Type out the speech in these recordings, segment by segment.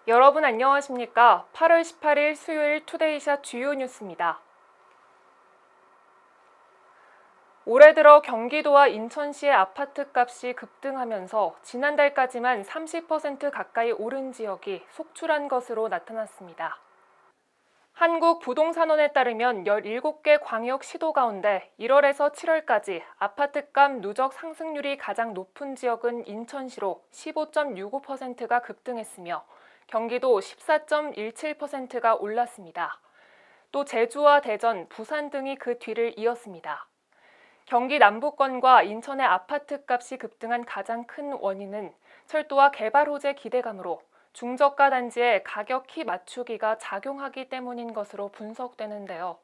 여러분 안녕하십니까? 8월 18일 수요일 투데이샷 주요 뉴스입니다. 올해 들어 경기도와 인천시의 아파트 값이 급등하면서 지난달까지만 30% 가까이 오른 지역이 속출한 것으로 나타났습니다. 한국부동산원에 따르면 17개 광역 시도 가운데 1월에서 7월까지 아파트값 누적 상승률이 가장 높은 지역은 인천시로 15.65%가 급등했으며 경기도 14.17%가 올랐습니다. 또 제주와 대전, 부산 등이 그 뒤를 이었습니다. 경기 남부권과 인천의 아파트값이 급등한 가장 큰 원인은 철도와 개발 호재 기대감으로 중저가 단지의 가격 키 맞추기가 작용하기 때문인 것으로 분석되는데요.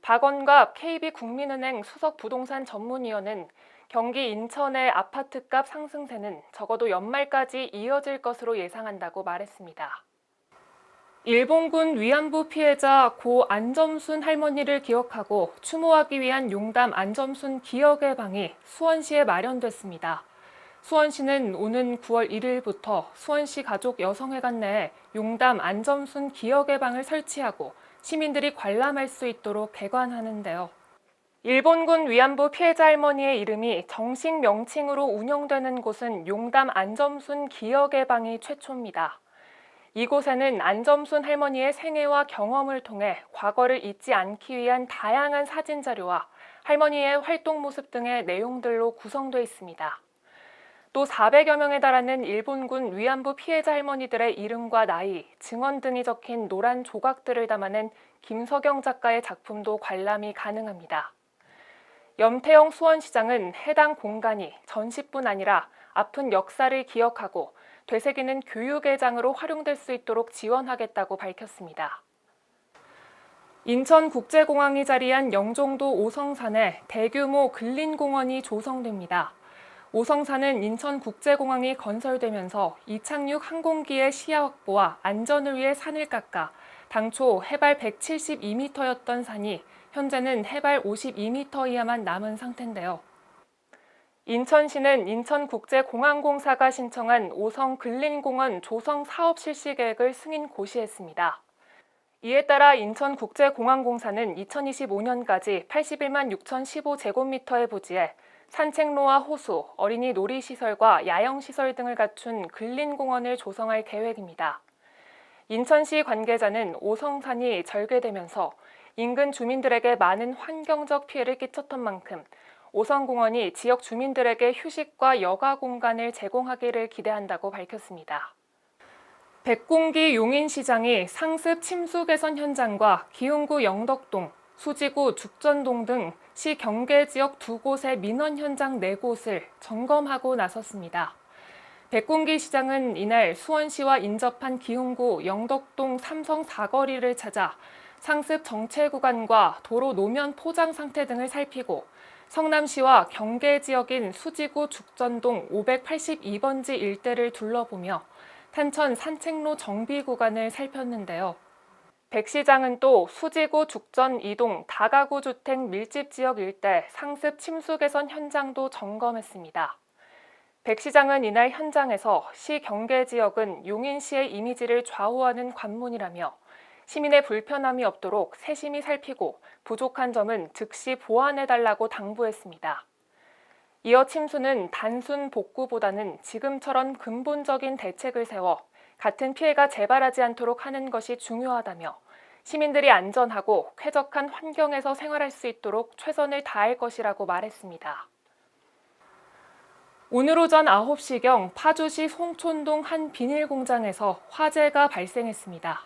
박원갑 KB국민은행 수석부동산 전문위원은 경기 인천의 아파트값 상승세는 적어도 연말까지 이어질 것으로 예상한다고 말했습니다. 일본군 위안부 피해자 고 안점순 할머니를 기억하고 추모하기 위한 용담 안점순 기억의 방이 수원시에 마련됐습니다. 수원시는 오는 9월 1일부터 수원시 가족 여성회관 내에 용담 안점순 기억의 방을 설치하고 시민들이 관람할 수 있도록 개관하는데요. 일본군 위안부 피해자 할머니의 이름이 정식 명칭으로 운영되는 곳은 용담 안점순 기억의 방이 최초입니다. 이곳에는 안점순 할머니의 생애와 경험을 통해 과거를 잊지 않기 위한 다양한 사진 자료와 할머니의 활동 모습 등의 내용들로 구성되어 있습니다. 또 400여 명에 달하는 일본군 위안부 피해자 할머니들의 이름과 나이, 증언 등이 적힌 노란 조각들을 담아낸 김석영 작가의 작품도 관람이 가능합니다. 염태영 수원시장은 해당 공간이 전시뿐 아니라 아픈 역사를 기억하고 되새기는 교육의 장으로 활용될 수 있도록 지원하겠다고 밝혔습니다. 인천국제공항이 자리한 영종도 오성산에 대규모 근린공원이 조성됩니다. 오성산은 인천국제공항이 건설되면서 이착륙 항공기의 시야 확보와 안전을 위해 산을 깎아 당초 해발 172m였던 산이 현재는 해발 52m 이하만 남은 상태인데요. 인천시는 인천국제공항공사가 신청한 오성 근린공원 조성 사업 실시 계획을 승인 고시했습니다. 이에 따라 인천국제공항공사는 2025년까지 81만 6,015제곱미터의 부지에 산책로와 호수, 어린이 놀이시설과 야영시설 등을 갖춘 근린공원을 조성할 계획입니다. 인천시 관계자는 오성산이 절개되면서 인근 주민들에게 많은 환경적 피해를 끼쳤던 만큼 오성공원이 지역 주민들에게 휴식과 여가 공간을 제공하기를 기대한다고 밝혔습니다. 백공기 용인시장이 상습 침수 개선 현장과 기흥구 영덕동, 수지구 죽전동 등 시 경계 지역 2곳의 민원 현장 4곳을 점검하고 나섰습니다. 백공기 시장은 이날 수원시와 인접한 기흥구 영덕동 삼성 사거리를 찾아 상습 정체 구간과 도로 노면 포장 상태 등을 살피고 성남시와 경계 지역인 수지구 죽전동 582번지 일대를 둘러보며 탄천 산책로 정비 구간을 살폈는데요. 백 시장은 또 수지구 죽전 2동 다가구 주택 밀집 지역 일대 상습 침수 개선 현장도 점검했습니다. 백 시장은 이날 현장에서 시 경계 지역은 용인시의 이미지를 좌우하는 관문이라며 시민의 불편함이 없도록 세심히 살피고 부족한 점은 즉시 보완해달라고 당부했습니다. 이어 침수는 단순 복구보다는 지금처럼 근본적인 대책을 세워 같은 피해가 재발하지 않도록 하는 것이 중요하다며 시민들이 안전하고 쾌적한 환경에서 생활할 수 있도록 최선을 다할 것이라고 말했습니다. 오늘 오전 9시경 파주시 송촌동 한 비닐 공장에서 화재가 발생했습니다.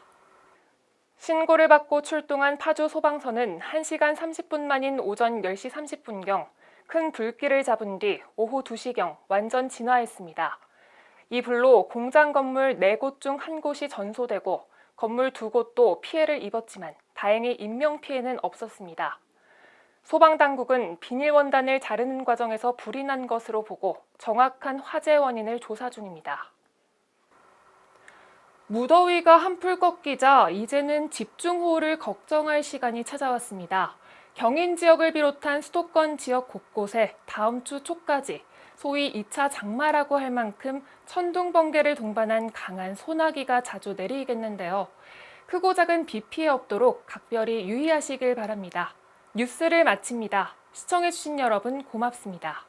신고를 받고 출동한 파주 소방서는 1시간 30분 만인 오전 10시 30분경 큰 불길을 잡은 뒤 오후 2시경 완전 진화했습니다. 이 불로 공장 건물 4곳 중 1곳이 전소되고 건물 2곳도 피해를 입었지만 다행히 인명피해는 없었습니다. 소방당국은 비닐 원단을 자르는 과정에서 불이 난 것으로 보고 정확한 화재 원인을 조사 중입니다. 무더위가 한풀 꺾이자 이제는 집중호우를 걱정할 시간이 찾아왔습니다. 경인 지역을 비롯한 수도권 지역 곳곳에 다음 주 초까지 소위 2차 장마라고 할 만큼 천둥, 번개를 동반한 강한 소나기가 자주 내리겠는데요. 크고 작은 비 피해 없도록 각별히 유의하시길 바랍니다. 뉴스를 마칩니다. 시청해주신 여러분 고맙습니다.